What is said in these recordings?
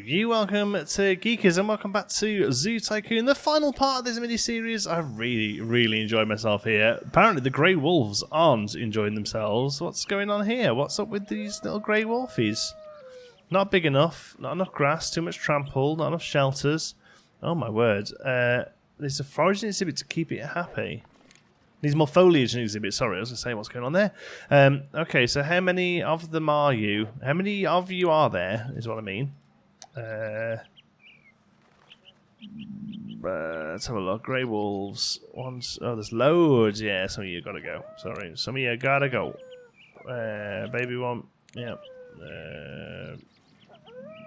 you, welcome to Geekism, welcome back to Zoo Tycoon, the final part of this mini-series. I really enjoyed myself here. Apparently the grey wolves aren't enjoying themselves. What's going on here? What's up with these little grey wolfies? Not big enough, not enough grass, too much trample, not enough shelters. Oh my word. There's a foraging exhibit to keep it happy. Needs more foliage in exhibit. Sorry, I was going to say what's going on there. Okay, so how many of them are you? How many of you are there, is what I mean. Let's have a look. Grey wolves. Oh, there's loads. Yeah, some of you gotta go. Sorry, some of you gotta go. Baby one. Yeah.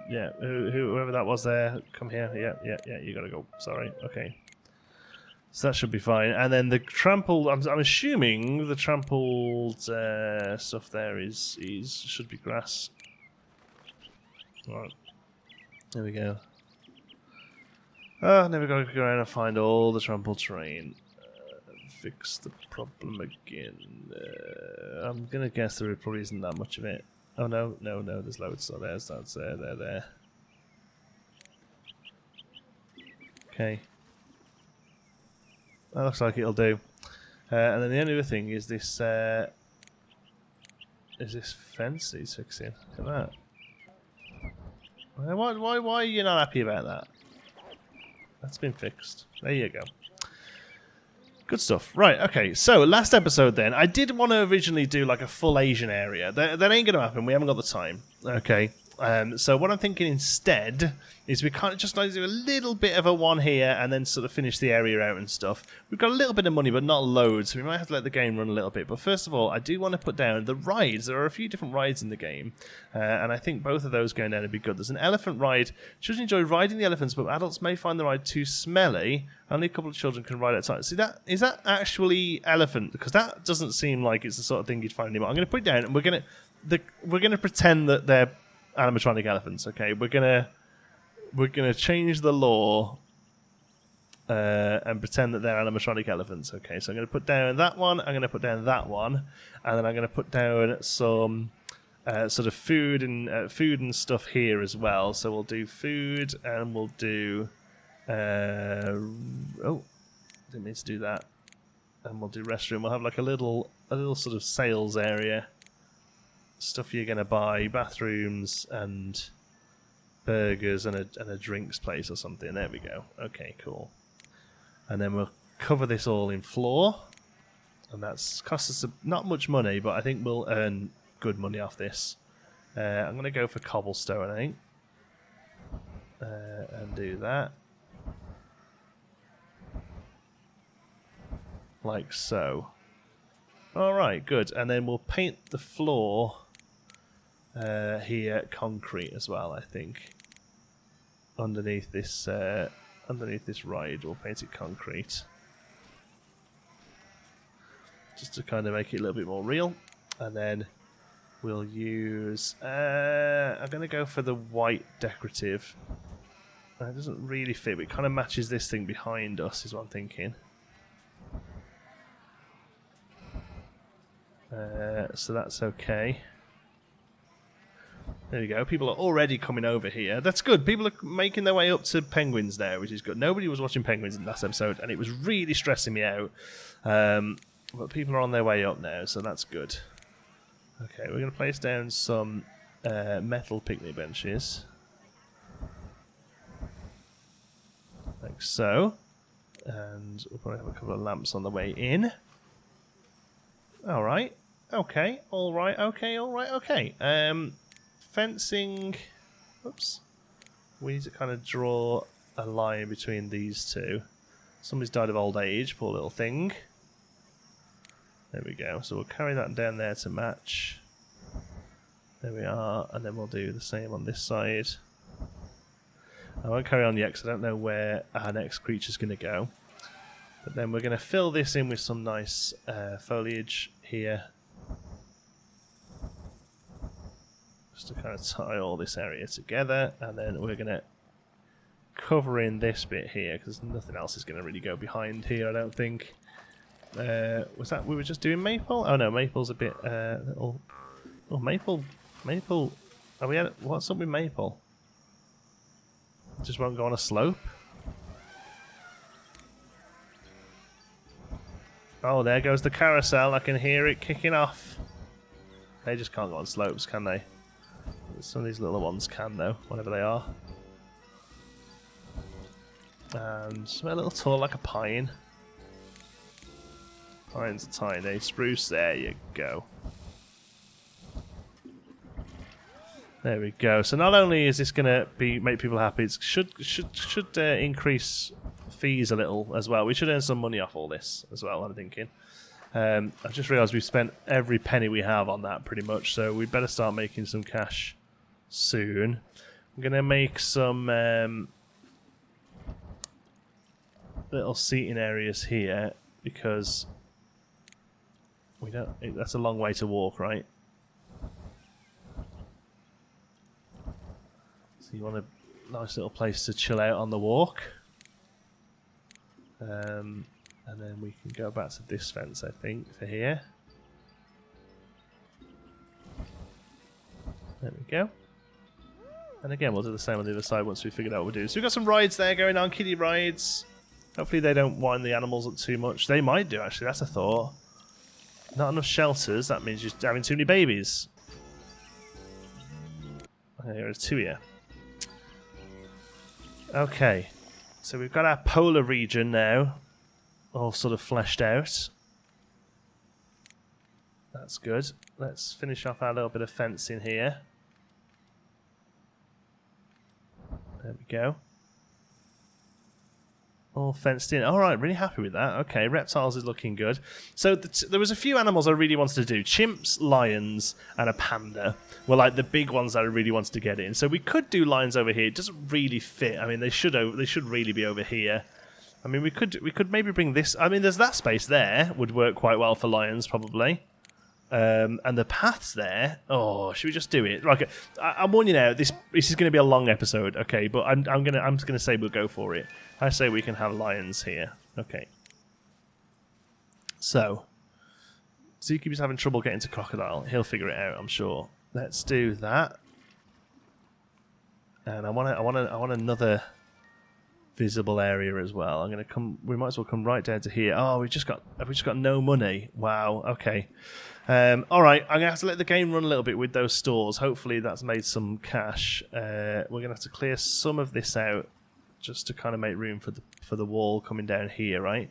Yeah. Whoever that was there, come here. Yeah. You gotta go. Sorry. Okay. So that should be fine. And then the trampled. I'm assuming the trampled stuff there should be grass. All right. There we go. Now we've got to go around and find all the trampled terrain. Fix the problem again. I'm going to guess there probably isn't that much of it. Oh, no, there's loads. So there's there. Okay. That looks like it'll do. And then the only other thing is this fence he's fixing. Look at that. Why are you not happy about that? That's been fixed. There you go. Good stuff. Right, okay. So, last episode then, I did want to originally do like a full Asian area. That ain't going to happen. We haven't got the time. Okay. So what I'm thinking instead is we kind of just like do a little bit of a one here and then sort of finish the area out and stuff. We've got a little bit of money, but not loads, so we might have to let the game run a little bit. But first of all, I do want to put down the rides. There are a few different rides in the game, and I think both of those going down would be good. There's an elephant ride. Children enjoy riding the elephants, but adults may find the ride too smelly. Only a couple of children can ride outside. See, is that actually elephant? Because that doesn't seem like it's the sort of thing you'd find anymore. I'm going to put it down, and we're going to pretend that they're animatronic elephants. Okay, we're gonna change the law and pretend that they're animatronic elephants. Okay, so I'm gonna put down that one. I'm gonna put down that one, and then I'm gonna put down some sort of food and stuff here as well. So we'll do food and we'll do oh, didn't mean to do that. And we'll do restroom. We'll have like a little sort of sales area. Stuff you're going to buy, bathrooms and burgers and a drinks place or something. There we go. Okay, cool. And then we'll cover this all in floor. And that's cost us not much money, but I think we'll earn good money off this. I'm going to go for cobblestone, I think. And do that. Like so. Alright, good. And then we'll paint the floor here concrete as well, I think. Underneath this ride, we'll paint it concrete. Just to kind of make it a little bit more real. And then we'll use... I'm going to go for the white decorative. It doesn't really fit, but it kind of matches this thing behind us, is what I'm thinking. So that's okay. There we go. People are already coming over here. That's good. People are making their way up to penguins now, which is good. Nobody was watching penguins in the last episode, and it was really stressing me out. But people are on their way up now, so that's good. Okay, we're going to place down some metal picnic benches. Like so. And we'll probably have a couple of lamps on the way in. Alright. Okay. Alright. Okay. Fencing. Oops. We need to kind of draw a line between these two. Somebody's died of old age, poor little thing. There we go. So we'll carry that down there to match. There we are. And then we'll do the same on this side. I won't carry on yet because I don't know where our next creature's going to go. But then we're going to fill this in with some nice foliage here. Just to kind of tie all this area together. And then we're going to cover in this bit here because nothing else is going to really go behind here, I don't think. Was that we were just doing maple? Oh no, maple's a bit little. Oh, maple. Are we at what's up with maple? Just won't go on a slope. Oh, there goes the carousel. I can hear it kicking off. They just can't go on slopes, can they? Some of these little ones can, though, whatever they are. And a little tall like a pine. Pines are tiny. Spruce, there you go. There we go. So not only is this going to make people happy, it should increase fees a little as well. We should earn some money off all this as well, I'm thinking. I've just realised we've spent every penny we have on that pretty much, so we better start making some cash soon. I'm going to make some little seating areas here because we don't. That's a long way to walk, right? So you want a nice little place to chill out on the walk. And then we can go back to this fence, I think, for here. There we go. And again, we'll do the same on the other side once we figured out what we're doing. So we've got some rides there going on, kiddie rides. Hopefully they don't wind the animals up too much. They might do, actually. That's a thought. Not enough shelters. That means you're having too many babies. There's 2 here. Okay. So we've got our polar region now. All sort of fleshed out. That's good. Let's finish off our little bit of fencing here. There we go. All fenced in. Alright, really happy with that. Okay, reptiles is looking good. So there was a few animals I really wanted to do. Chimps, lions, and a panda were like the big ones that I really wanted to get in. So we could do lions over here. It doesn't really fit. I mean, they should really be over here. I mean, we could maybe bring this. I mean, there's that space there. Would work quite well for lions, probably. And the paths there. Oh, should we just do it? Like, I'm warning you now. This is going to be a long episode, okay? But I'm just gonna say we'll go for it. I say we can have lions here. Okay. So, Zookeeper's having trouble getting to crocodile. He'll figure it out, I'm sure. Let's do that. And I want another visible area as well. I'm gonna come. We might as well come right down to here. Oh, have we just got no money? Wow. Okay. All right. I'm gonna have to let the game run a little bit with those stores. Hopefully that's made some cash. We're gonna have to clear some of this out just to kind of make room for the wall coming down here, right?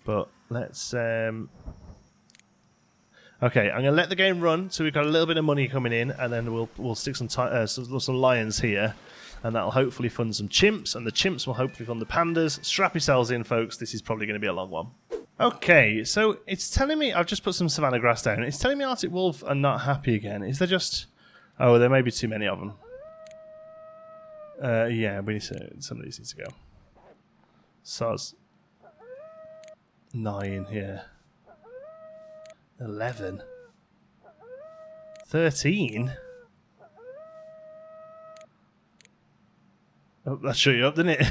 But let's. Okay, I'm gonna let the game run. So we've got a little bit of money coming in, and then we'll stick some lions here. And that'll hopefully fund some chimps, and the chimps will hopefully fund the pandas. Strap yourselves in, folks. This is probably going to be a long one. Okay, so it's telling me... I've just put some savanna grass down. It's telling me Arctic wolf are not happy again. Is there just... Oh, there may be too many of them. Yeah, we need to... Some of these need to go. Soz. 9, yeah. 11. 13? Oh, that shut you up, didn't it?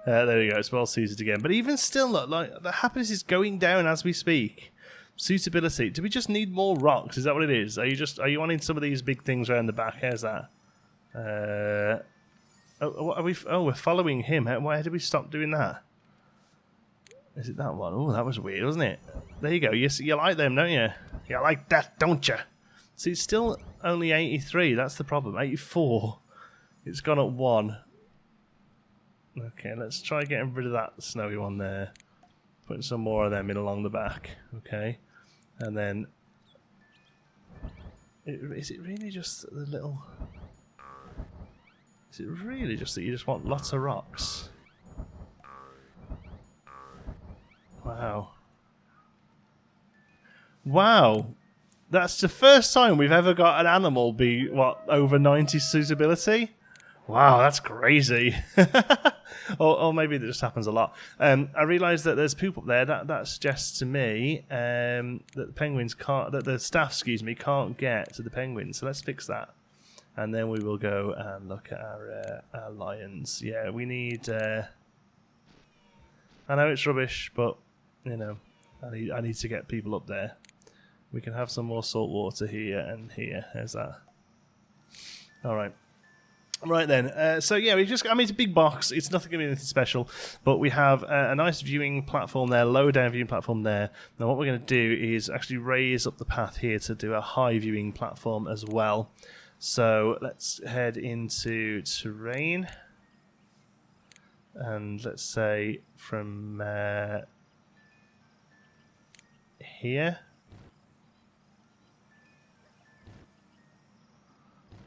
There we go. It's well suited again. But even still, look, like the happiness is going down as we speak. Suitability. Do we just need more rocks? Is that what it is? Are you wanting some of these big things around the back? How's that? What are we? Oh, we're following him. Why did we stop doing that? Is it that one? Oh, that was weird, wasn't it? There you go. You like them, don't you? You like that, don't you? See, it's still only 83. That's the problem. 84. It's gone up 1. Okay, let's try getting rid of that snowy one there. Putting some more of them in along the back. Okay. And then... Is it really just the little... Is it really just that you just want lots of rocks? Wow. Wow! That's the first time we've ever got an animal be, what, over 90 suitability? Wow, that's crazy. or maybe it just happens a lot. I realised that there's poop up there. That suggests to me that the penguins can't, that the staff, can't get to the penguins. So let's fix that, and then we will go and look at our lions. Yeah, we need. I know it's rubbish, but you know, I need to get people up there. We can have some more salt water here and here. How's that? All right. Right then, so yeah, I mean, it's a big box. It's nothing going to be anything special, but we have a nice viewing platform there, low down viewing platform there. Now what we're going to do is actually raise up the path here to do a high viewing platform as well. So let's head into terrain, and let's say from here.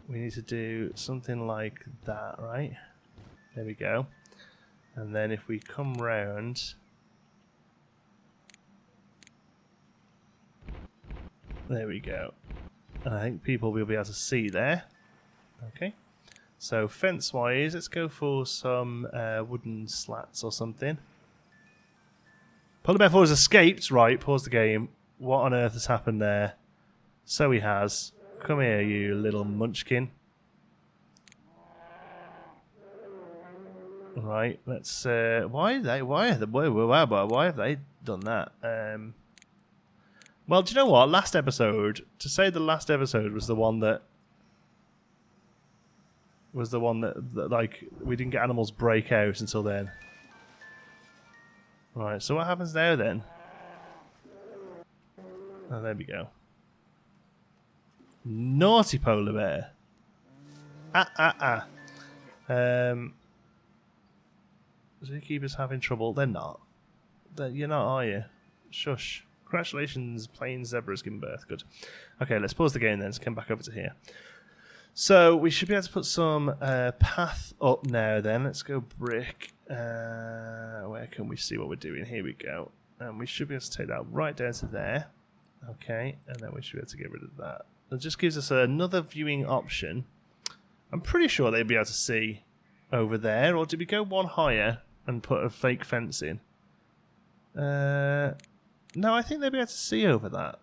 We need to do something like that, right? There we go. And then if we come round, there we go. And I think people will be able to see there. Okay. So fence-wise, let's go for some wooden slats or something. Polar Bear 4 has escaped. Right, pause the game. What on earth has happened there? So he has. Come here, you little munchkin. Right, let's. Why have they done that? Well, do you know what? Last episode, to say the last episode was the one that like we didn't get animals break out until then. Right, so what happens there then? Oh, there we go. Naughty polar bear. Zookeepers having trouble. They're not. You're not, are you? Shush. Congratulations, plain zebras giving birth. Good. Okay, let's pause the game then. Let's come back over to here. So we should be able to put some path up now then. Let's go brick. Where can we see what we're doing? Here we go. And we should be able to take that right down to there. Okay, and then we should be able to get rid of that. It just gives us another viewing option. I'm pretty sure they'd be able to see over there. Or did we go one higher and put a fake fence in? No, I think they'd be able to see over that.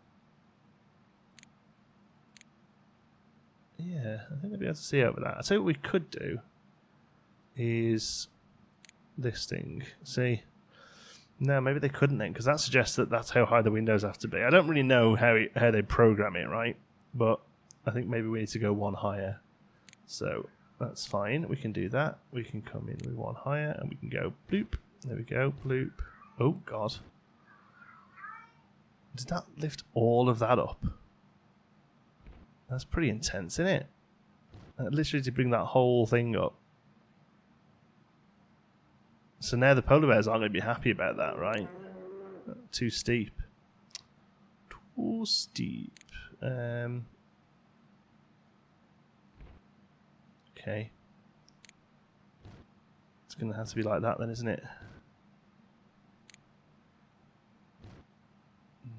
Yeah, I think they'd be able to see over that. I tell you what we could do is this thing. See? No, maybe they couldn't then, because that suggests that that's how high the windows have to be. I don't really know how they program it, right? But I think maybe we need to go one higher. So that's fine. We can do that. We can come in with one higher, and we can go bloop. There we go, bloop. Oh, God. Did that lift all of that up? That's pretty intense, isn't it? Literally to bring that whole thing up. So now the polar bears aren't going to be happy about that, right? Too steep. Too steep. Okay. It's going to have to be like that then, isn't it?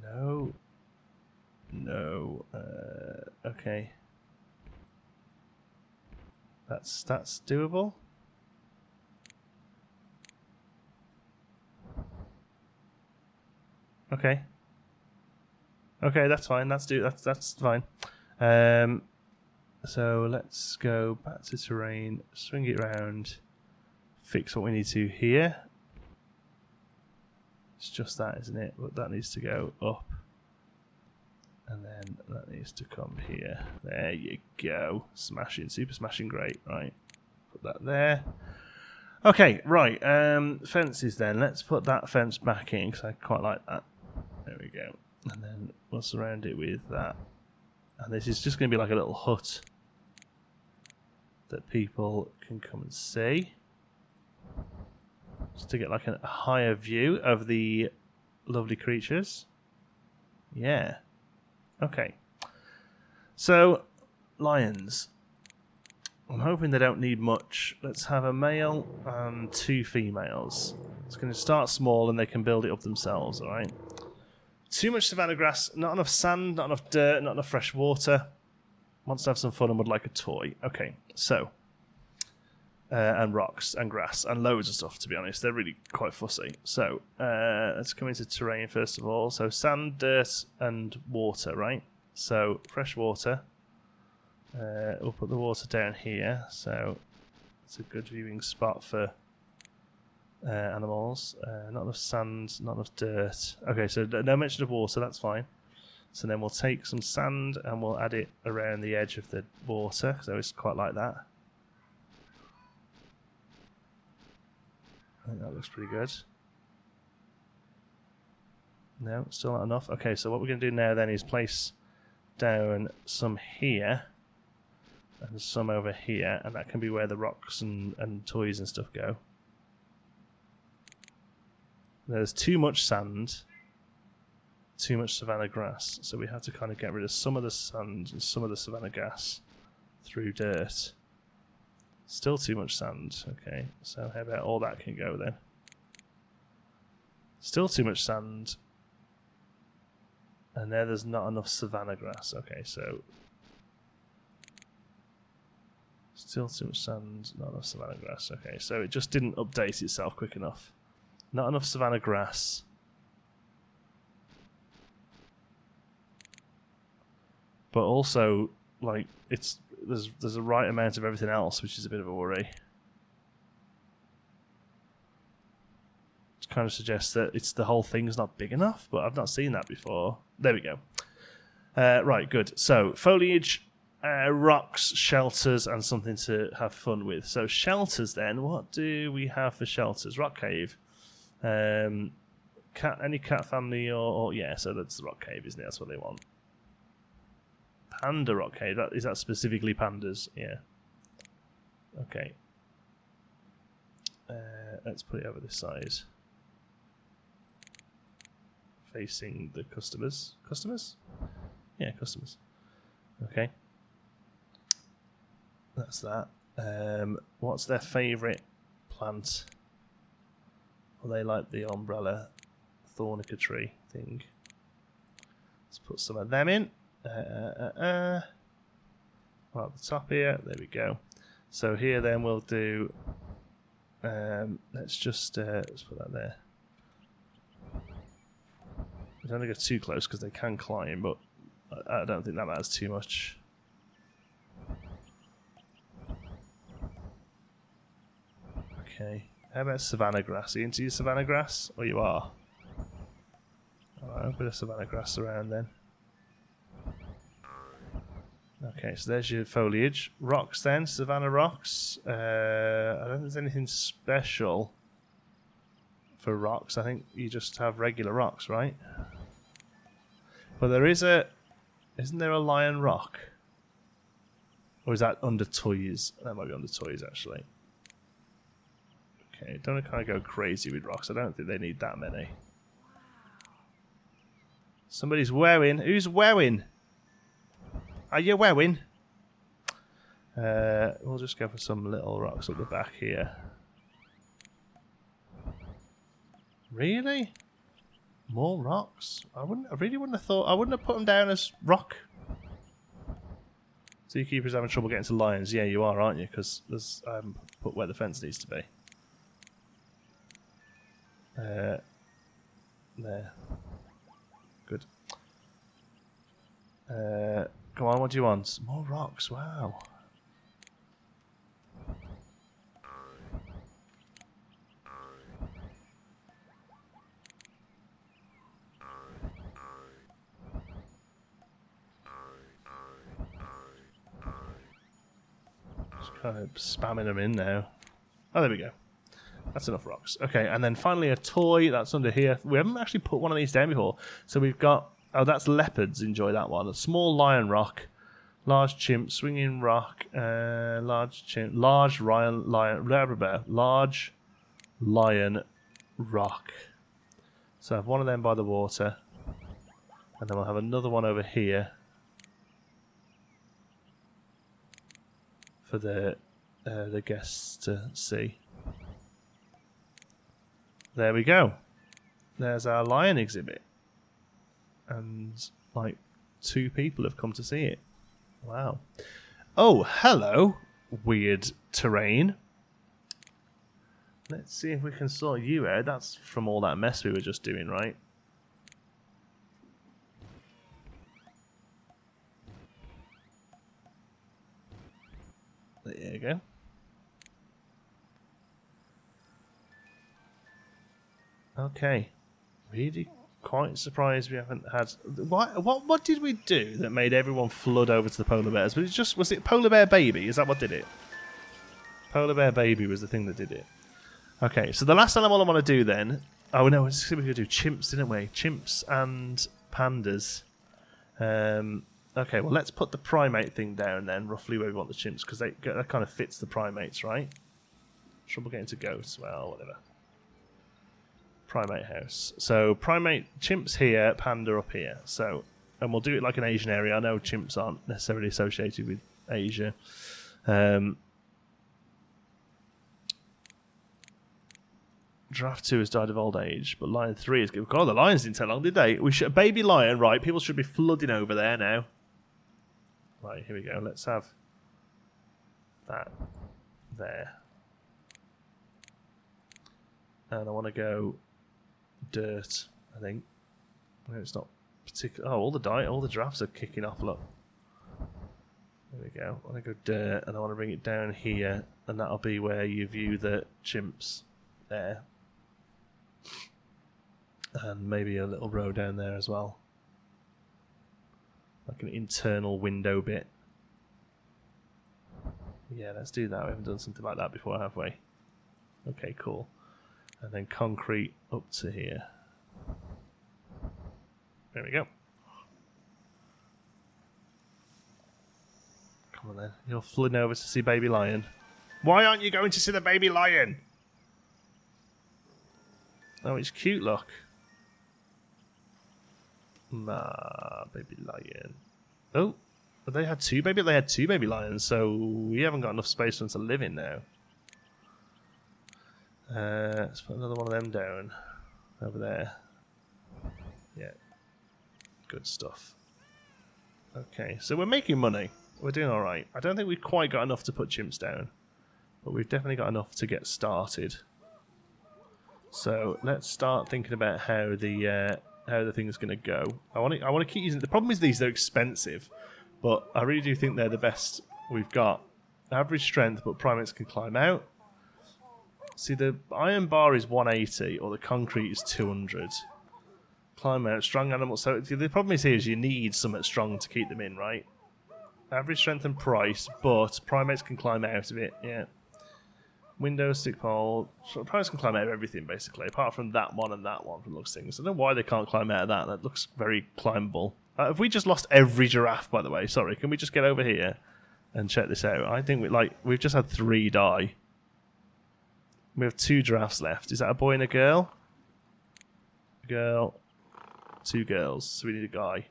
No. No. Okay. That's doable. Okay. Okay, that's fine. That's fine. So let's go back to terrain, swing it around, fix what we need to here. It's just that, isn't it? But that needs to go up. And then that needs to come here. There you go. Smashing, super smashing, great. Right. Put that there. Okay, right. Fences then. Let's put that fence back in because I quite like that. There we go. And then we'll surround it with that. And this is just going to be like a little hut that people can come and see. Just to get like a higher view of the lovely creatures. Yeah. Okay. So, lions. I'm hoping they don't need much. Let's have a male and 2 females. It's going to start small and they can build it up themselves, alright? Too much savanna grass, not enough sand, not enough dirt, not enough fresh water. Wants to have some fun and would like a toy. Okay, so. And rocks and grass and loads of stuff, to be honest. They're really quite fussy. So, let's come into terrain first of all. So, sand, dirt, and water, right? So, fresh water. We'll put the water down here. So, it's a good viewing spot for animals. Not enough sand, not enough dirt. Okay, so no mention of water, that's fine. So then we'll take some sand and we'll add it around the edge of the water, so it's quite like that. think that looks pretty good. No, still not enough. Okay, so what we're going to do now then is place down some here and some over here, and that can be where the rocks and toys and stuff go. There's too much sand, too much savanna grass, so we have to kind of get rid of some of the sand and some of the savanna grass through dirt. Still too much sand. Okay, so how about all that can go then? Still too much sand. And there's not enough savanna grass. Okay, so still too much sand, not enough savanna grass. Okay, so it just didn't update itself quick enough. Not enough savanna grass. But also, like, there's a right amount of everything else, which is a bit of a worry. It kind of suggests that the whole thing's not big enough, but I've not seen that before. There we go. Right, good. So, foliage, rocks, shelters, and something to have fun with. So, shelters then. What do we have for shelters? Rock cave. Any cat family or yeah, so that's the rock cave, isn't it? That's what they want. Panda rock cave. Is that specifically pandas? Yeah. Okay. Let's put it over this side. Facing the customers. Customers? Yeah, customers. Okay. That's that. What's their favourite plant? Well, they like the umbrella thornica tree thing. Let's put some of them in. Well, at the top here. There we go. So here then we'll do... let's just let's put that there. I don't want to go too close because they can climb, but I don't think that matters too much. Okay. How about savanna grass? Are you into your savanna grass? Or you are? Alright, a bit of savanna grass around then. Okay, so there's your foliage. Rocks then, savanna rocks. I don't think there's anything special for rocks. I think you just have regular rocks, right? But there is isn't there a lion rock? Or is that under toys? That might be under toys actually. Okay, don't kind of go crazy with rocks. I don't think they need that many. Somebody's wowing. Who's wowing? Are you wowing? We'll just go for some little rocks up the back here. Really? More rocks? I really wouldn't have thought. I wouldn't have put them down as rock. Zookeeper's having trouble getting to lions. Yeah, you are, aren't you? Because I haven't put where the fence needs to be. There. Good. Come on, what do you want? More rocks, wow. Just kind of spamming them in now. Oh, there we go. That's enough rocks. Okay, and then finally a toy that's under here. We haven't actually put one of these down before. So we've got... Oh, that's leopards. Enjoy that one. A small lion rock. Large chimp. Swinging rock. Large chimp. Large lion rock. So I have one of them by the water. And then we'll have another one over here. For the guests to see. There we go. There's our lion exhibit. And, like, 2 people have come to see it. Wow. Oh, hello, weird terrain. Let's see if we can sort you out. That's from all that mess we were just doing, right? There you go. Okay. Really quite surprised we haven't had... What did we do that made everyone flood over to the polar bears? Was it polar bear baby? Is that what did it? Polar bear baby was the thing that did it. Okay, so the last animal I want to do then... Oh, no, we were going to do chimps, didn't we? Chimps and pandas. Okay, well, let's put the primate thing down then, roughly where we want the chimps, because that kind of fits the primates, right? Trouble getting to goats, well, whatever. Primate house. So, primate, chimps here, panda up here. So, and we'll do it like an Asian area. I know chimps aren't necessarily associated with Asia. Giraffe 2 has died of old age, but lion 3 is good. God, the lions didn't take long, did they? We should a baby lion, right? People should be flooding over there now. Right, here we go. Let's have that there. And I want to go dirt, I think. No, it's not particular. Oh, all the giraffes are kicking off, look. There we go. I want to go dirt, and I want to bring it down here, and that'll be where you view the chimps there. And maybe a little row down there as well. Like an internal window bit. Yeah, let's do that. We haven't done something like that before, have we? Okay, cool. And then concrete up to here. There we go. Come on then. You're flooding over to see baby lion. Why aren't you going to see the baby lion? Oh, it's cute, look. Nah, baby lion. Oh, they had two baby. They had two baby lions, so we haven't got enough space for them to live in now. Let's put another one of them down over there. Yeah, good stuff. Okay, so we're making money. We're doing all right. I don't think we've quite got enough to put chimps down, but we've definitely got enough to get started. So let's start thinking about how the thing is going to go. I want to keep using. The problem is they're expensive, but I really do think they're the best we've got. Average strength, but primates can climb out. See, the iron bar is 180, or the concrete is 200. Climb out, strong animals. So the problem is here is you need something strong to keep them in, right? Average strength and price, but primates can climb out of it. Yeah. Window, stick pole. So primates can climb out of everything, basically, apart from that one and that one from looks things. I don't know why they can't climb out of that. That looks very climbable. Have we just lost every giraffe, by the way? Sorry, can we just get over here and check this out? I think we've just had 3 die. We have 2 giraffes left. Is that a boy and a girl? Girl. 2 girls. So we need a guy.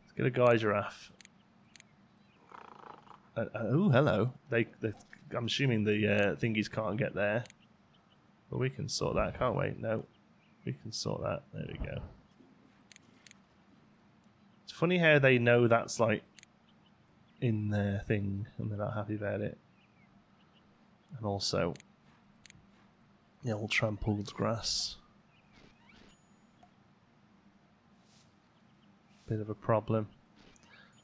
Let's get a guy giraffe. Oh, hello. I'm assuming the thingies can't get there. But we can sort that, can't we? No. We can sort that. There we go. It's funny how they know that's like in their thing and they're not happy about it. And also the old trampled grass. Bit of a problem.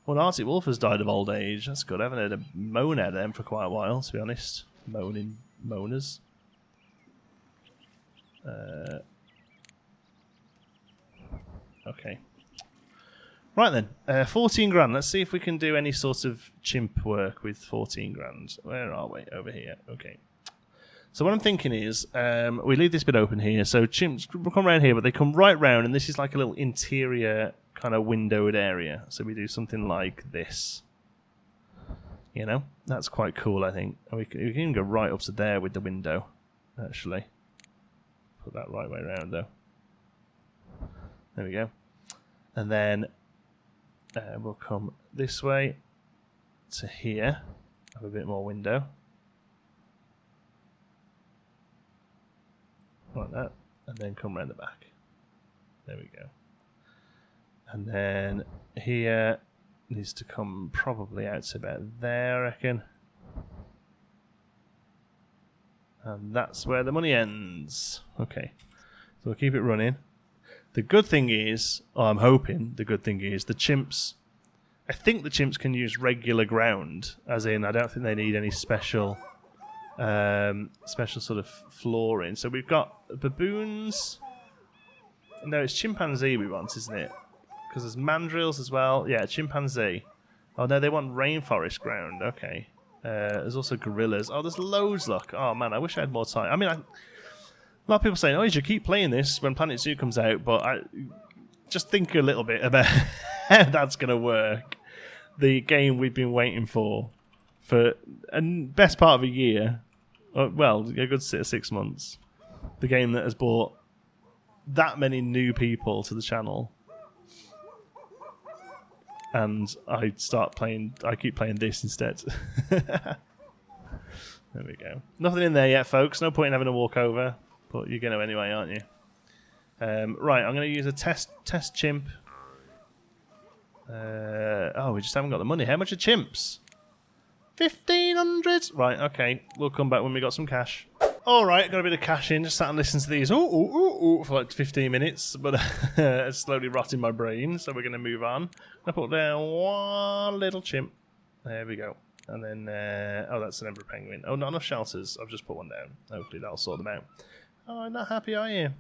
Well, an Arctic wolf has died of old age. That's good. I haven't heard a moan out of them for quite a while, to be honest. Moaning moaners. Okay. Right then. 14 grand. Let's see if we can do any sort of chimp work with 14 grand. Where are we? Over here. Okay. So what I'm thinking is, we leave this bit open here. So chimps come around here, but they come right round, and this is like a little interior kind of windowed area. So we do something like this. You know, that's quite cool, I think. And we can even go right up to there with the window, actually. Put that right way around, though. There we go. And then we'll come this way to here. Have a bit more window. Like that. And then come around the back. There we go. And then here needs to come probably out to about there, I reckon. And that's where the money ends. Okay. So we'll keep it running. The good thing is, or I'm hoping the good thing is, the chimps, I think the chimps can use regular ground, as in I don't think they need any special sort of flooring. So we've got baboons. No, it's chimpanzee we want, isn't it? Because there's mandrills as well. Yeah, chimpanzee. Oh no, they want rainforest ground. Okay. There's also gorillas. Oh, there's loads, look. Oh man, I wish I had more time. I mean, lot of people saying, "Oh, you should keep playing this when Planet Zoo comes out," but I just think a little bit about how that's going to work. The game we've been waiting for a best part of a year, well, a good 6 months. The game that has brought that many new people to the channel, and I keep playing this instead. There we go. Nothing in there yet, folks. No point in having a walkover, but you're going to anyway, aren't you? Right, I'm going to use a test chimp. Oh, we just haven't got the money. How much are chimps? 1,500. Right, okay. We'll come back when we got some cash. All right, got a bit of cash in. Just sat and listened to these for like 15 minutes, but it's slowly rotting my brain. So we're going to move on. I put down one little chimp. There we go. And then, oh, that's an emperor penguin. Oh, not enough shelters. I've just put one down. Hopefully that'll sort them out. Oh, not happy, are you?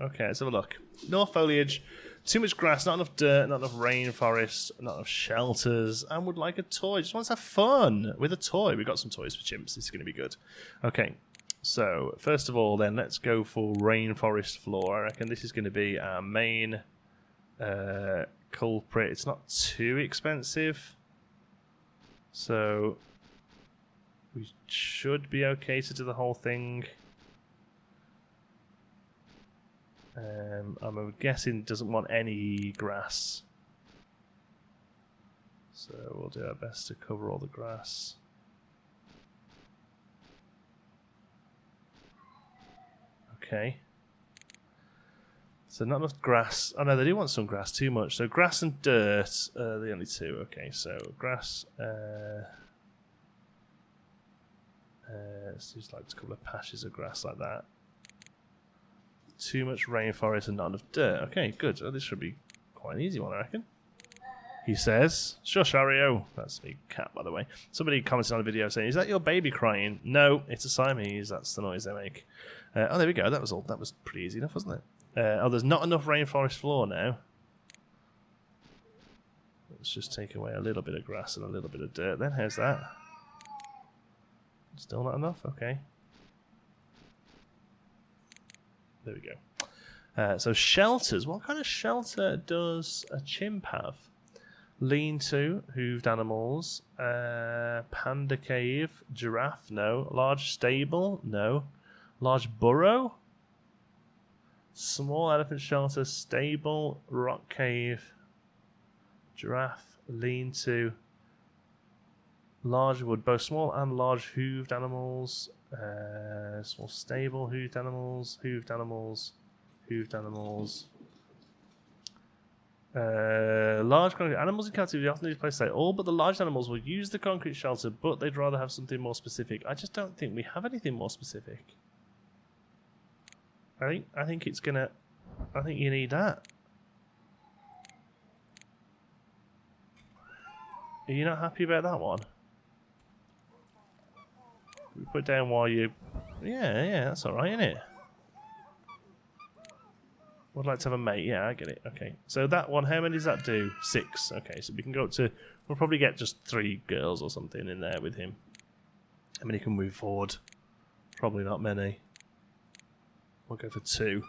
Okay, let's have a look. No foliage, too much grass, not enough dirt, not enough rainforest, not enough shelters, and would like a toy. Just wants to have fun with a toy. We've got some toys for chimps. This is going to be good. Okay, so first of all, then let's go for rainforest floor. I reckon this is going to be our main culprit. It's not too expensive, so we should be okay to do the whole thing. I'm guessing it doesn't want any grass, so we'll do our best to cover all the grass. Okay. So not enough grass. Oh no, they do want some grass, too much. So grass and dirt are the only two. Okay, so grass. Let's just like a couple of patches of grass like that. Too much rainforest and not enough dirt. Okay, good. Oh, this should be quite an easy one, I reckon. He says, "Shush, Ario." That's the cat, by the way. Somebody commented on the video saying, "Is that your baby crying?" No, it's a Siamese. That's the noise they make. Oh, there we go. That was all. That was pretty easy enough, wasn't it? Oh, there's not enough rainforest floor now. Let's just take away a little bit of grass and a little bit of dirt. Then how's that? Still not enough. Okay. There we go. So shelters. What kind of shelter does a chimp have? Lean-to, hooved animals, panda cave, giraffe, no. Large stable, no. Large burrow, small elephant shelter, stable, rock cave, giraffe, lean-to, large wood, both small and large hooved animals. Small stable, hooved animals, hooved animals, hooved animals. Large concrete animals in captivity often need to place all but the large animals will use the concrete shelter, but they'd rather have something more specific. I just don't think we have anything more specific. I think it's gonna. I think you need that. Are you not happy about that one? We put down while you... Yeah, that's alright, isn't it? Would like to have a mate. Yeah, I get it. Okay. So that one, how many does that do? 6. Okay, so we can go up to... We'll probably get just 3 girls or something in there with him. How many can move forward? Probably not many. We'll go for 2.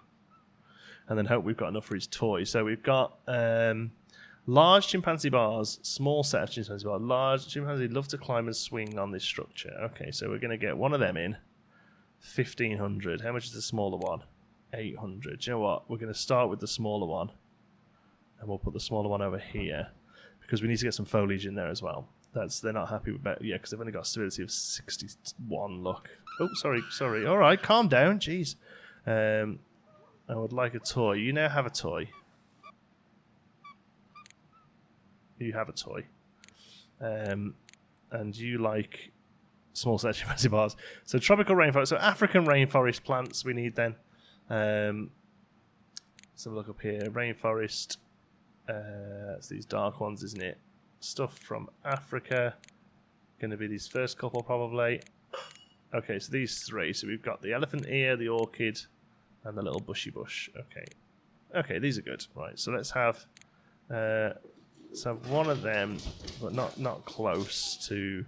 And then hope we've got enough for his toy. So we've got... large chimpanzee bars, small set of chimpanzee bars. Large chimpanzee love to climb and swing on this structure. Okay, so we're going to get one of them in. 1,500. How much is the smaller one? 800. Do you know what? We're going to start with the smaller one. And we'll put the smaller one over here. Because we need to get some foliage in there as well. They're not happy with that. Yeah, because they've only got a stability of 61. Look. Oh, sorry. All right, calm down. Jeez. I would like a toy. You now have a toy. You have a toy. And you like small set chimpanzee bars. So tropical rainforest. So African rainforest plants we need then. Let's have a look up here. Rainforest. It's these dark ones, isn't it? Stuff from Africa. Going to be these first couple probably. Okay, so these 3. So we've got the elephant ear, the orchid, and the little bushy bush. Okay, these are good. Right, so let's have one of them, but not close to.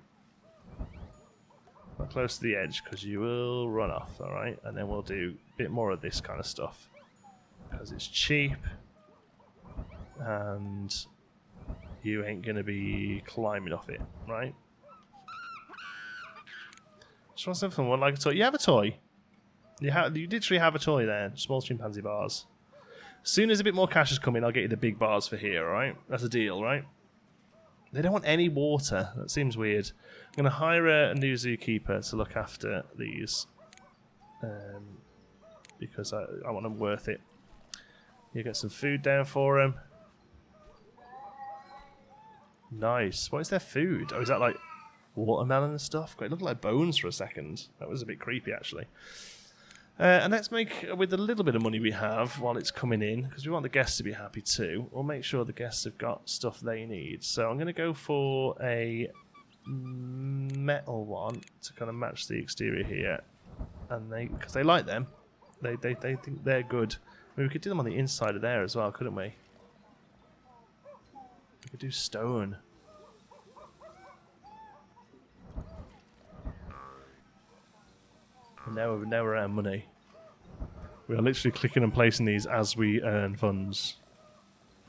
Not close to the edge because you will run off, alright? And then we'll do a bit more of this kind of stuff because it's cheap and you ain't going to be climbing off it, right? Just want something fun, like a toy. You have a toy. You literally have a toy there. Small chimpanzee bars. As soon as a bit more cash has come in, I'll get you the big bars for here, alright? That's a deal, right? They don't want any water. That seems weird. I'm going to hire a new zookeeper to look after these. Because I want them worth it. You get some food down for them. Nice. What is their food? Oh, is that like watermelon and stuff? It looked like bones for a second. That was a bit creepy, actually. And let's make, with the little bit of money we have while it's coming in, because we want the guests to be happy too, we'll make sure the guests have got stuff they need. So I'm going to go for a metal one to kind of match the exterior here. And because they like them. They think they're good. I mean, we could do them on the inside of there as well, couldn't we? We could do stone. And now we're out of money. We are literally clicking and placing these as we earn funds.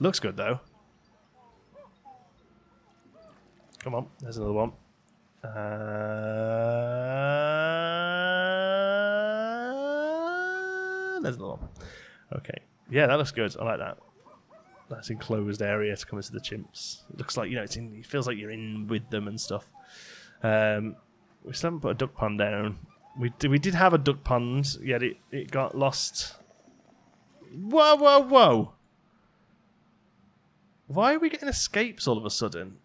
Looks good though. Come on, there's another one. There's another one. Okay. Yeah, that looks good. I like that. Nice enclosed area to come into the chimps. It looks like, you know, it feels like you're in with them and stuff. We still haven't put a duck pond down. We did have a duck pond, yet it got lost. Whoa, whoa, whoa! Why are we getting escapes all of a sudden?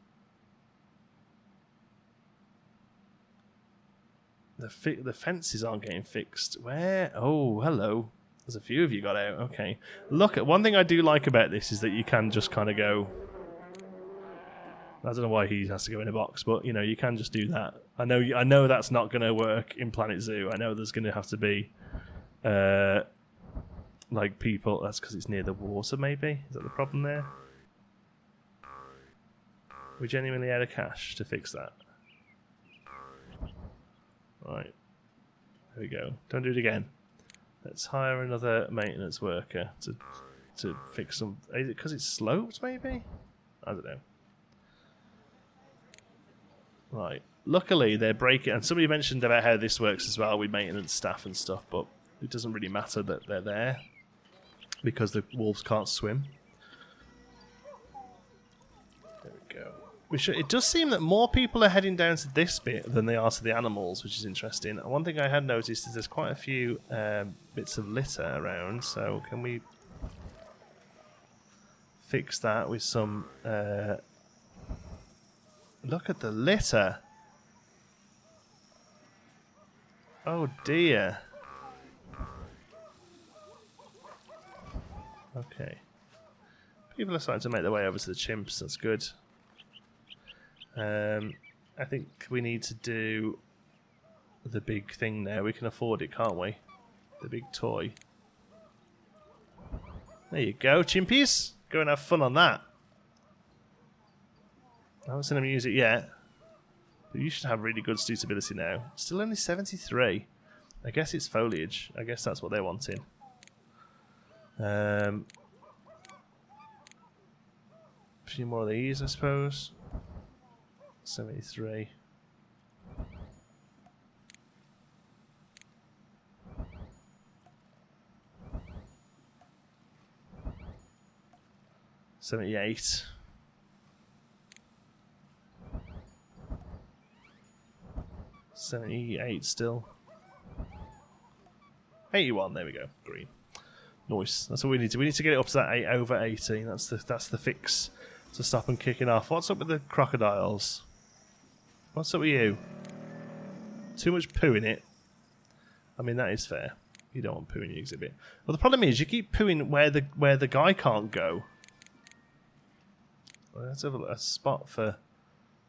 The fences aren't getting fixed. Where? Oh, hello. There's a few of you got out. Okay. Look, at one thing I do like about this is that you can just kind of go. I don't know why he has to go in a box, but you know you can just do that. I know that's not going to work in Planet Zoo. I know there's going to have to be, like people. That's because it's near the water. Maybe is that the problem there? We genuinely out of cash to fix that. Right, there we go. Don't do it again. Let's hire another maintenance worker to fix some. Is it because it's sloped? Maybe I don't know. Right. Luckily, they're breaking. And somebody mentioned about how this works as well with maintenance staff and stuff, but it doesn't really matter that they're there because the wolves can't swim. There we go. It does seem that more people are heading down to this bit than they are to the animals, which is interesting. And one thing I had noticed is there's quite a few bits of litter around. So can we fix that with some... Look at the litter. Oh dear. Okay. People are starting to make their way over to the chimps. That's good. I think we need to do the big thing there. We can afford it, can't we? The big toy. There you go, chimpies. Go and have fun on that. I haven't seen them use it yet. But you should have really good suitability now. Still only 73. I guess it's foliage. I guess that's what they're wanting. A few more of these, I suppose. 73. $78. 78 still. 81, there we go. Green. Nice. That's what we need to. We need to get it up to that over 18. That's the fix to stop them kicking off. What's up with the crocodiles? What's up with you? Too much poo in it. I mean, that is fair. You don't want poo in your exhibit. Well, the problem is you keep pooing where the guy can't go. Well, let's have a spot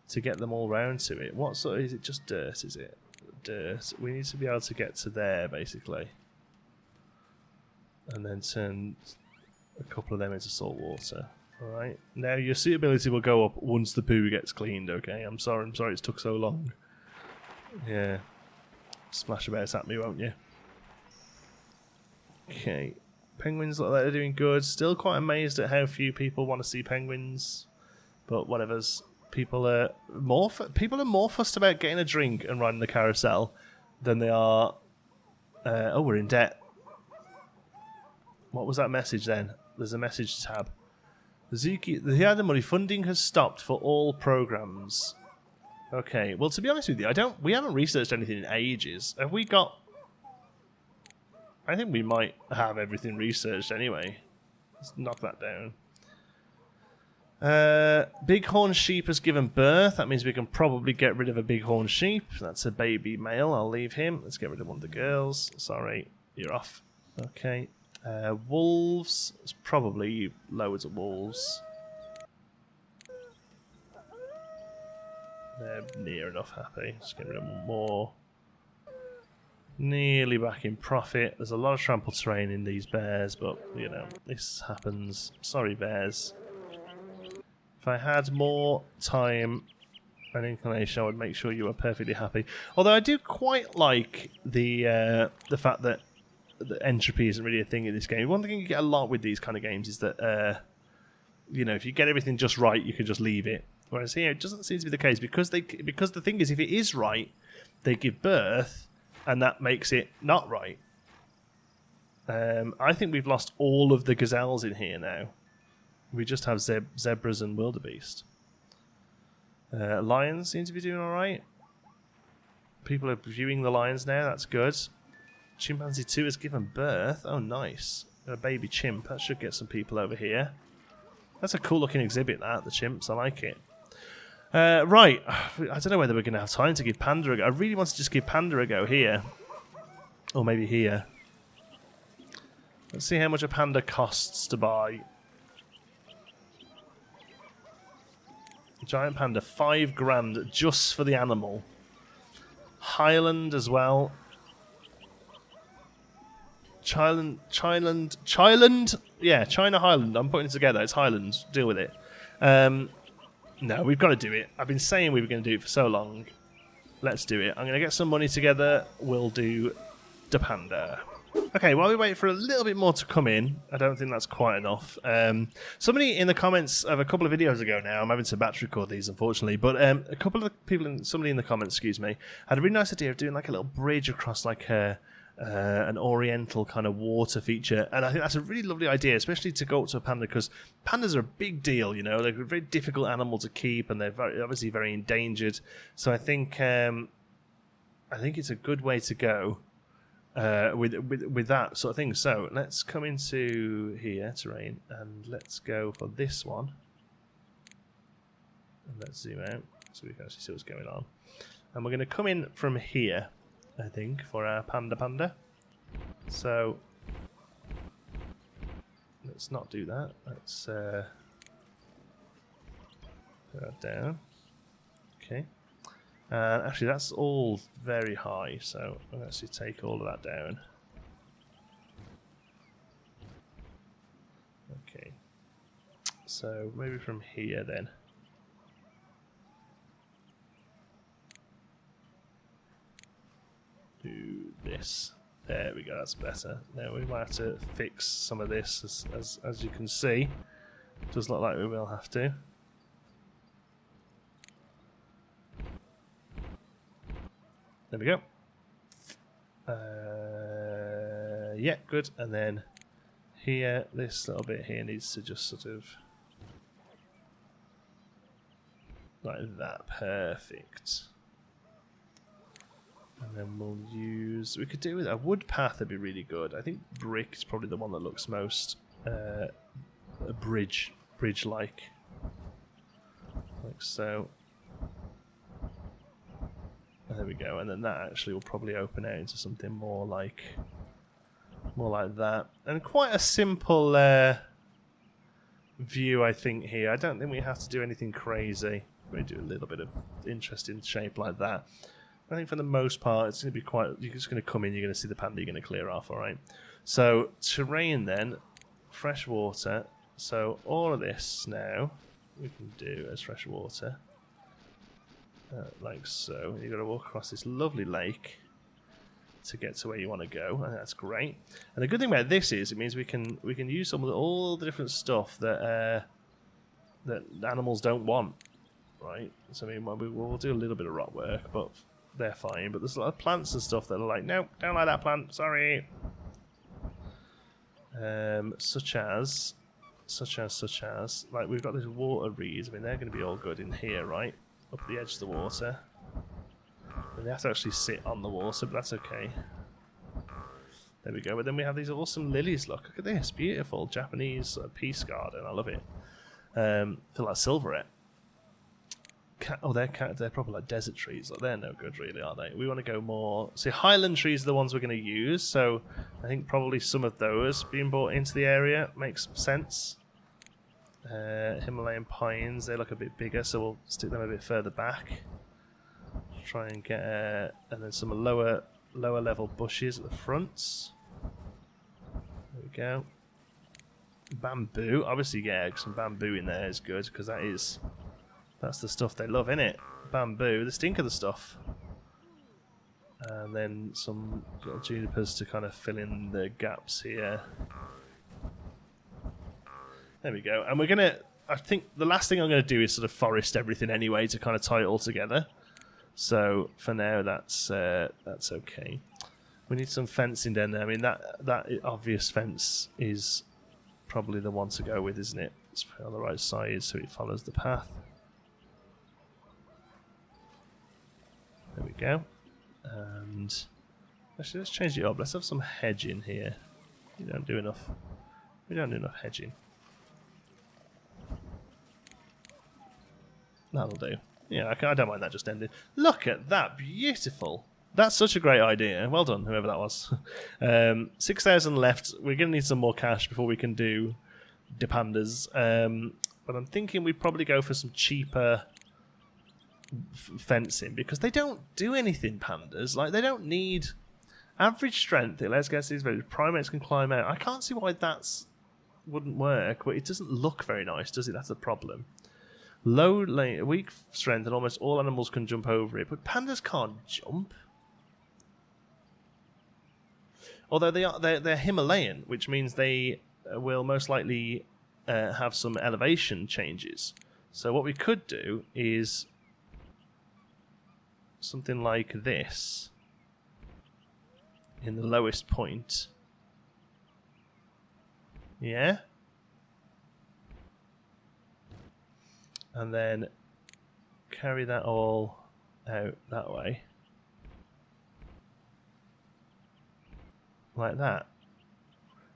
to get them all round to it. What sort of, is it just dirt, is it? Dirt. We need to be able to get to there, basically. And then turn a couple of them into salt water. Alright. Now your suitability will go up once the poo gets cleaned, okay? I'm sorry it took so long. Yeah. splash about at me, won't you? Okay. Penguins look like they're doing good. Still quite amazed at how few people want to see penguins. But whatever's. People are more fussed about getting a drink and riding the carousel than they are... oh, we're in debt. What was that message then? There's a message tab. The other money funding has stopped for all programs. Okay, well, to be honest with you, we haven't researched anything in ages. Have we got... I think we might have everything researched anyway. Let's knock that down. Bighorn sheep has given birth. That means we can probably get rid of a bighorn sheep. That's a baby male. I'll leave him. Let's get rid of one of the girls. Sorry, you're off. Okay. Wolves. It's probably loads of wolves. They're near enough happy. Let's get rid of one more. Nearly back in profit. There's a lot of trampled terrain in these bears, but, you know, this happens. Sorry, bears. If I had more time and inclination, I would make sure you were perfectly happy. Although I do quite like the fact that the entropy isn't really a thing in this game. One thing you get a lot with these kind of games is that, you know, if you get everything just right, you can just leave it. Whereas here, it doesn't seem to be the case because the thing is, if it is right, they give birth, and that makes it not right. I think we've lost all of the gazelles in here now. We just have zebras and wildebeest. Lions seem to be doing alright. People are viewing the lions now, that's good. Chimpanzee 2 has given birth. Oh, nice. A baby chimp. That should get some people over here. That's a cool looking exhibit, that, the chimps. I like it. Right. I don't know whether we're going to have time to give Panda a go. I really want to just give Panda a go here. Or maybe here. Let's see how much a panda costs to buy. Giant panda, 5 grand just for the animal. Highland as well. Chiland? Yeah, China Highland. I'm putting it together. It's Highlands. Deal with it. No, we've got to do it. I've been saying we were going to do it for so long. Let's do it. I'm going to get some money together. We'll do the panda. Okay, while we wait for a little bit more to come in, I don't think that's quite enough. Somebody in the comments of a couple of videos ago now, I'm having to batch record these unfortunately, but a couple of people, somebody in the comments, excuse me, had a really nice idea of doing like a little bridge across like an oriental kind of water feature, and I think that's a really lovely idea, especially to go up to a panda, because pandas are a big deal, you know, they're a very difficult animal to keep, and they're obviously very endangered, so I think it's a good way to go. With that sort of thing. So let's come into here, terrain, and let's go for this one. And let's zoom out so we can actually see what's going on. And we're going to come in from here, I think, for our panda. So let's not do that. Let's put that down. Okay. Actually, that's all very high, so I'll actually take all of that down. Okay. So maybe from here then. Do this. There we go, that's better. Now we might have to fix some of this, as you can see. It does look like we will have to. There we go. Yeah, good. And then here, this little bit here needs to just sort of like that. Perfect. And then we'll use. We could do with a wood path. That'd be really good. I think brick is probably the one that looks most a bridge-like, like so. There we go, and then that actually will probably open out into something more like that, and quite a simple view, I think. Here, I don't think we have to do anything crazy. We do a little bit of interesting shape like that. I think for the most part, it's going to be quite. You're just going to come in, you're going to see the panda, you're going to clear off. All right. So terrain then, fresh water. So all of this now we can do as fresh water. Like so. You've got to walk across this lovely lake. to get to where you want to go, and that's great. And the good thing about this is it means we can use all the different stuff that that animals don't want, right? So I mean, we'll do a little bit of rock work, but they're fine. But there's a lot of plants and stuff that are like, no, don't like that plant. Sorry. Such as like we've got these water reeds. I mean, they're going to be all good in here, right? Up at the edge of the water. And they have to actually sit on the water, but that's okay. There we go. But then we have these awesome lilies. Look at this, beautiful Japanese peace garden. I love it. Feel like silverette. They're probably like desert trees. Like, they're no good, really, are they? We want to go more. See, highland trees are the ones we're going to use. So I think probably some of those being brought into the area makes sense. Himalayan pines, they look a bit bigger, so we'll stick them a bit further back. Try and get and then some lower level bushes at the fronts. There we go. Bamboo, obviously, yeah, some bamboo in there is good because that's the stuff they love, innit? Bamboo, the stink of the stuff. And then some little junipers to kind of fill in the gaps here. There we go. And I think the last thing I'm gonna do is sort of forest everything anyway to kind of tie it all together. So for now, that's okay. We need some fencing down there. I mean, that obvious fence is probably the one to go with, isn't it? It's on the right side so it follows the path. There we go. And actually, let's change it up. Let's have some hedging here. We don't do enough hedging. That'll do. Yeah, I don't mind that just ending. Look at that, beautiful. That's such a great idea. Well done, whoever that was. 6,000 left. We're going to need some more cash before we can do the pandas. But I'm thinking we'd probably go for some cheaper fencing because they don't do anything, pandas. Like, they don't need average strength. Let's guess these primates can climb out. I can't see why that wouldn't work, but it doesn't look very nice, does it? That's the problem. Weak strength, and almost all animals can jump over it, but pandas can't jump. Although they're Himalayan, which means they will most likely have some elevation changes. So what we could do is something like this in the lowest point. Yeah? And then carry that all out that way. Like that.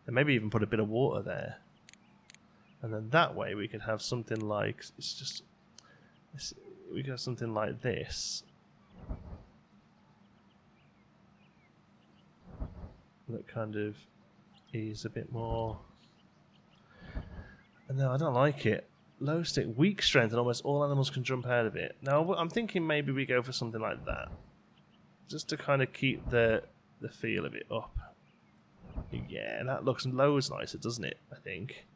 And maybe even put a bit of water there. And then that way we could have something like... we could have something like this. That kind of is a bit more... No, I don't like it. Low stick, weak strength, and almost all animals can jump out of it. Now, I'm thinking maybe we go for something like that. Just to kind of keep the feel of it up. Yeah, that looks loads nicer, doesn't it, I think?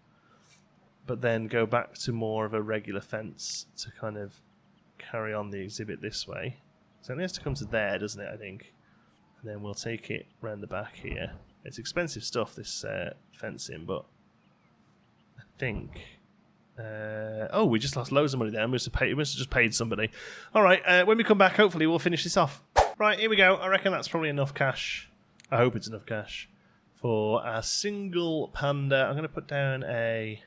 But then go back to more of a regular fence to kind of carry on the exhibit this way. So it has to come to there, doesn't it, I think? And then we'll take it round the back here. It's expensive stuff, this fencing, but I think... oh, we just lost loads of money there. We must have just paid somebody. Alright, when we come back, hopefully we'll finish this off. Right, here we go. I reckon that's probably enough cash. I hope it's enough cash for a single panda. I'm going to put down a...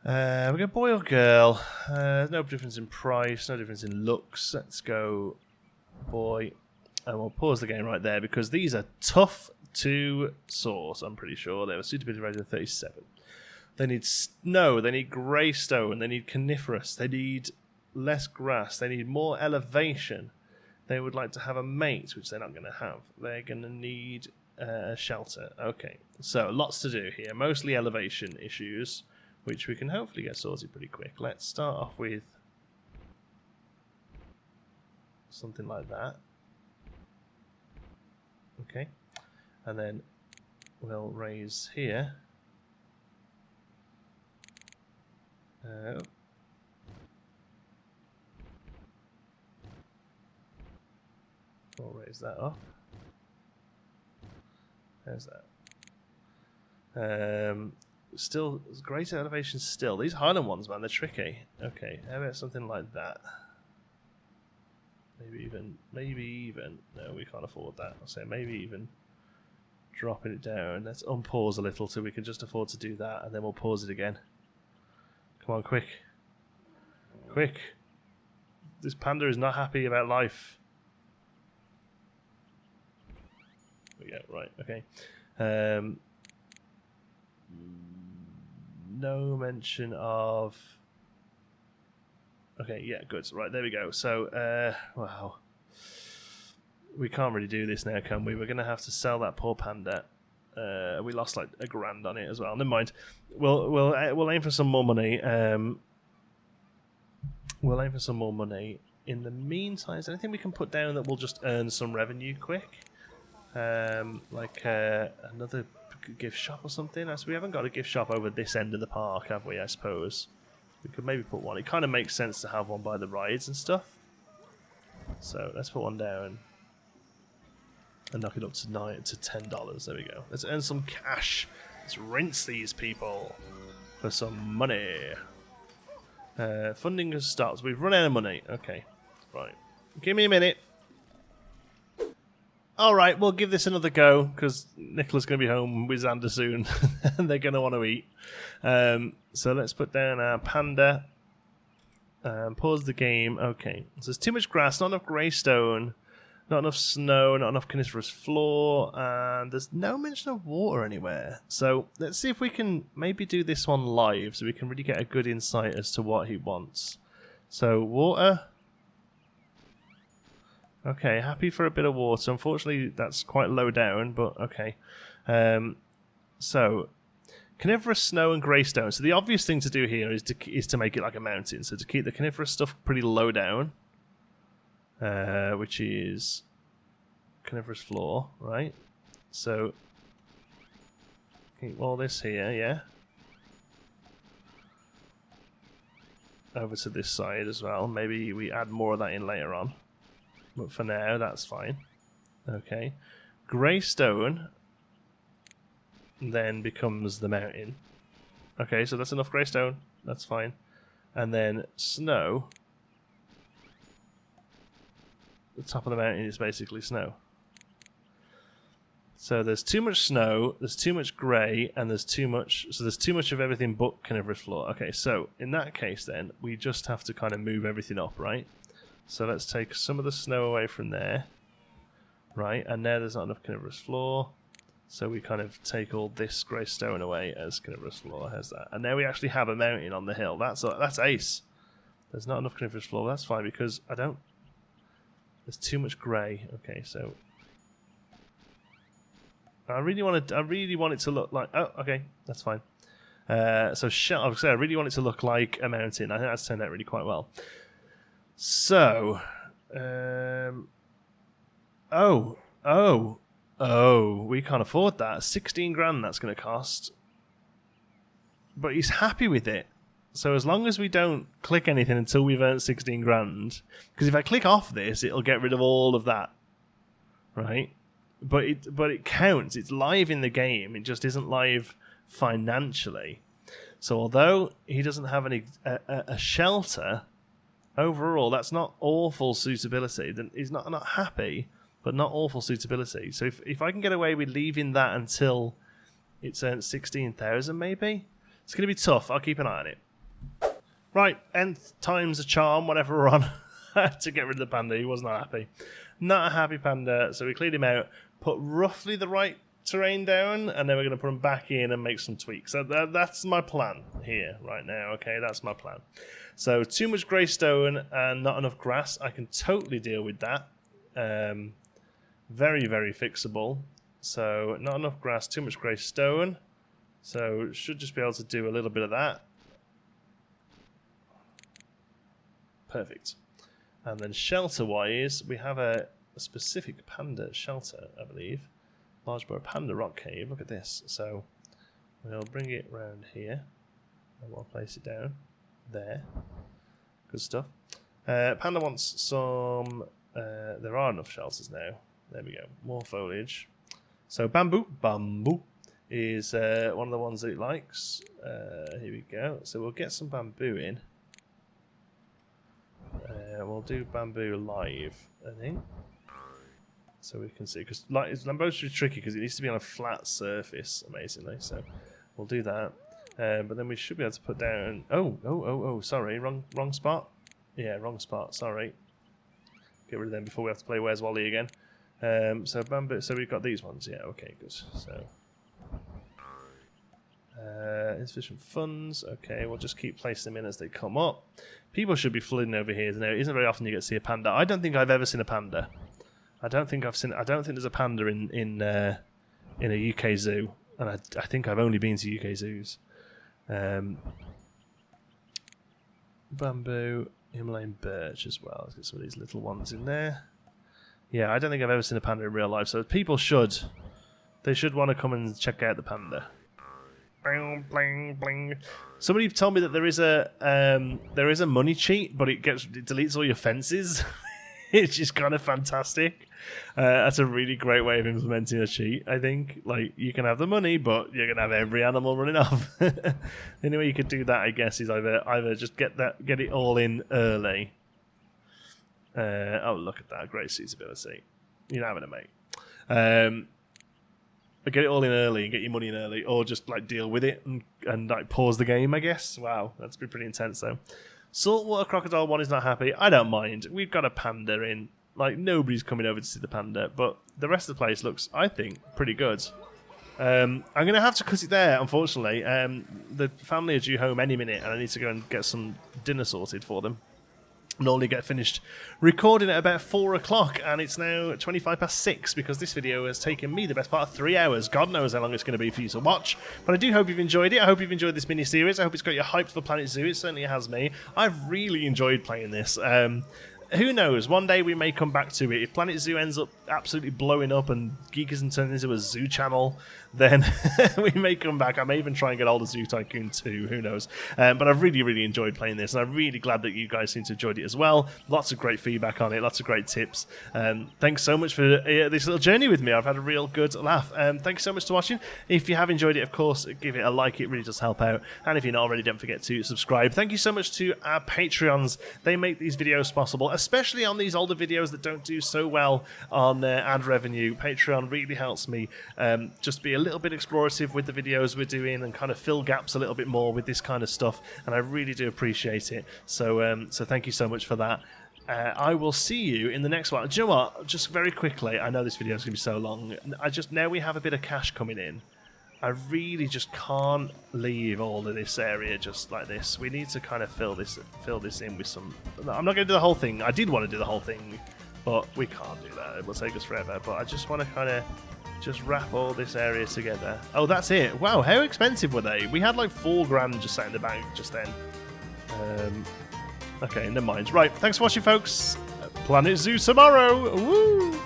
we're going boy or girl. No difference in price, no difference in looks. Let's go boy. And we'll pause the game right there because these are tough to source, I'm pretty sure. They have a suitability rating of 37. They need snow, they need grey stone, they need coniferous, they need less grass, they need more elevation. They would like to have a mate, which they're not going to have. They're going to need a shelter. Okay, so lots to do here. Mostly elevation issues, which we can hopefully get sorted pretty quick. Let's start off with something like that. Okay, and then we'll raise here. We'll raise that up. There's that. Still, greater elevation still. These Highland ones, man, they're tricky. Okay, how about something like that? Maybe even. No, we can't afford that. I'll say maybe even dropping it down. Let's unpause a little so we can just afford to do that, and then we'll pause it again. Come on, quick. Quick. This panda is not happy about life. Yeah, right, okay. No mention of... Okay, yeah, good. Right, there we go. So, wow. We can't really do this now, can we? We're going to have to sell that poor panda. We lost like $1,000 on it as well. Never mind. We'll aim for some more money. We'll aim for some more money. In the meantime, is there anything we can put down that will just earn some revenue quick? Like another gift shop or something? As we haven't got a gift shop over this end of the park, have we? I suppose we could maybe put one. It kind of makes sense to have one by the rides and stuff. So let's put one down and knock it up to $10. There we go. Let's earn some cash. Let's rinse these people for some money. Funding has stopped. We've run out of money. Okay, right. Give me a minute. All right, we'll give this another go because Nicola's going to be home with Xander soon, and they're going to want to eat. So let's put down our panda. Pause the game. Okay, so there's too much grass, not enough greystone, not enough snow, not enough coniferous floor, and there's no mention of water anywhere. So let's see if we can maybe do this one live so we can really get a good insight as to what he wants. So water. Okay, happy for a bit of water. Unfortunately, that's quite low down, but okay. So, coniferous snow and greystone. So the obvious thing to do here is to make it like a mountain. So to keep the coniferous stuff pretty low down, which is coniferous floor, right? So keep all this here, yeah. Over to this side as well. Maybe we add more of that in later on. But for now, that's fine. Okay. Greystone then becomes the mountain. Okay, so that's enough greystone. That's fine. And then snow. The top of the mountain is basically snow. So there's too much snow, there's too much grey, and there's too much... So there's too much of everything but coniferous floor. Okay, so in that case then, we just have to kind of move everything up, right? So let's take some of the snow away from there. Right, and now there's not enough coniferous floor. So we kind of take all this grey stone away as coniferous floor. How's that? And now we actually have a mountain on the hill. That's ace. There's not enough coniferous floor. That's fine because I don't... There's too much grey. Okay, so... I really want it to look like... Oh, okay, that's fine. So I would say I really want it to look like a mountain. I think that's turned out really quite well. So, we can't afford that. 16 grand that's going to cost. But he's happy with it. So as long as we don't click anything until we've earned 16 grand, because if I click off this, it'll get rid of all of that, right? But it counts. It's live in the game. It just isn't live financially. So although he doesn't have a shelter. Overall, that's not awful suitability. He's not happy, but not awful suitability. So if I can get away with leaving that until it's earned 16,000, maybe it's going to be tough. I'll keep an eye on it. Right, nth time's a charm. Whatever we're on to get rid of the panda. He was not happy. Not a happy panda. So we cleared him out. Put roughly the right terrain down, and then we're going to put him back in and make some tweaks. So that's my plan here right now. Okay, that's my plan. So too much greystone and not enough grass. I can totally deal with that. Very, very fixable. So not enough grass, too much greystone. So should just be able to do a little bit of that. Perfect. And then shelter-wise, we have a specific panda shelter, I believe. Largeborough Panda Rock Cave. Look at this. So we'll bring it around here. And we'll place it down there. Good stuff. Panda wants some there are enough shelters now. There we go. More foliage. So bamboo is one of the ones that it likes. Here we go. So we'll get some bamboo in. We'll do bamboo live, I think. So we can see, because bamboo's really tricky because it needs to be on a flat surface, amazingly. So we'll do that. But then we should be able to put down. Oh! Sorry, wrong spot. Yeah, wrong spot. Sorry. Get rid of them before we have to play Where's Wally again. So bamboo. So we've got these ones. Yeah. Okay. Good. So insufficient funds. Okay, we'll just keep placing them in as they come up. People should be flooding over here. Now, it isn't very often you get to see a panda. I don't think I've ever seen a panda. I don't think there's a panda in a UK zoo, and I think I've only been to UK zoos. Bamboo, Himalayan birch as well. Let's get some of these little ones in there. Yeah, I don't think I've ever seen a panda in real life, so people should want to come and check out the panda. Bling, bling, bling. Somebody told me that there is a money cheat, but it deletes all your fences. It's just kind of fantastic. That's a really great way of implementing a cheat, I think. Like, you can have the money, but you're gonna have every animal running off. The only way you could do that, I guess, is either just get it all in early. Oh, look at that, great suitability. You're having it, mate. Get it all in early and get your money in early, or just like deal with it and like pause the game, I guess. Wow, that's been pretty intense though. Saltwater crocodile 1 is not happy. I don't mind. We've got a panda in. Like, nobody's coming over to see the panda, but the rest of the place looks, I think, pretty good. I'm going to have to cut it there, unfortunately. The family are due home any minute, and I need to go and get some dinner sorted for them. Normally get finished recording at about 4 o'clock, and it's now 25 past 6 because this video has taken me the best part of 3 hours. God knows how long it's going to be for you to watch, but I do hope you've enjoyed it. I hope you've enjoyed this mini-series. I hope it's got you hyped for Planet Zoo. It certainly has me. I've really enjoyed playing this. Who knows? One day we may come back to it. If Planet Zoo ends up absolutely blowing up and Geekism turns into a zoo channel, then we may come back. I may even try and get hold of Zoo Tycoon 2. Who knows? But I've really, really enjoyed playing this, and I'm really glad that you guys seem to have enjoyed it as well. Lots of great feedback on it. Lots of great tips. Thanks so much for this little journey with me. I've had a real good laugh. Thanks so much for watching. If you have enjoyed it, of course, give it a like. It really does help out. And if you're not already, don't forget to subscribe. Thank you so much to our Patreons. They make these videos possible, especially on these older videos that don't do so well on ad revenue. Patreon really helps me just be a little bit explorative with the videos we're doing and kind of fill gaps a little bit more with this kind of stuff, and I really do appreciate it. So thank you so much for that. I will see you in the next one. Do you know what? Just very quickly, I know this video is going to be so long. Now we have a bit of cash coming in. I really just can't leave all of this area just like this. We need to kind of fill this in with some. I'm not going to do the whole thing. I did want to do the whole thing, but we can't do that. It will take us forever. But I just want to kind of just wrap all this area together. Oh, that's it. Wow, how expensive were they? We had like $4,000 just sat in the bank just then. Okay, never mind. Right, thanks for watching, folks. Planet Zoo tomorrow. Woo!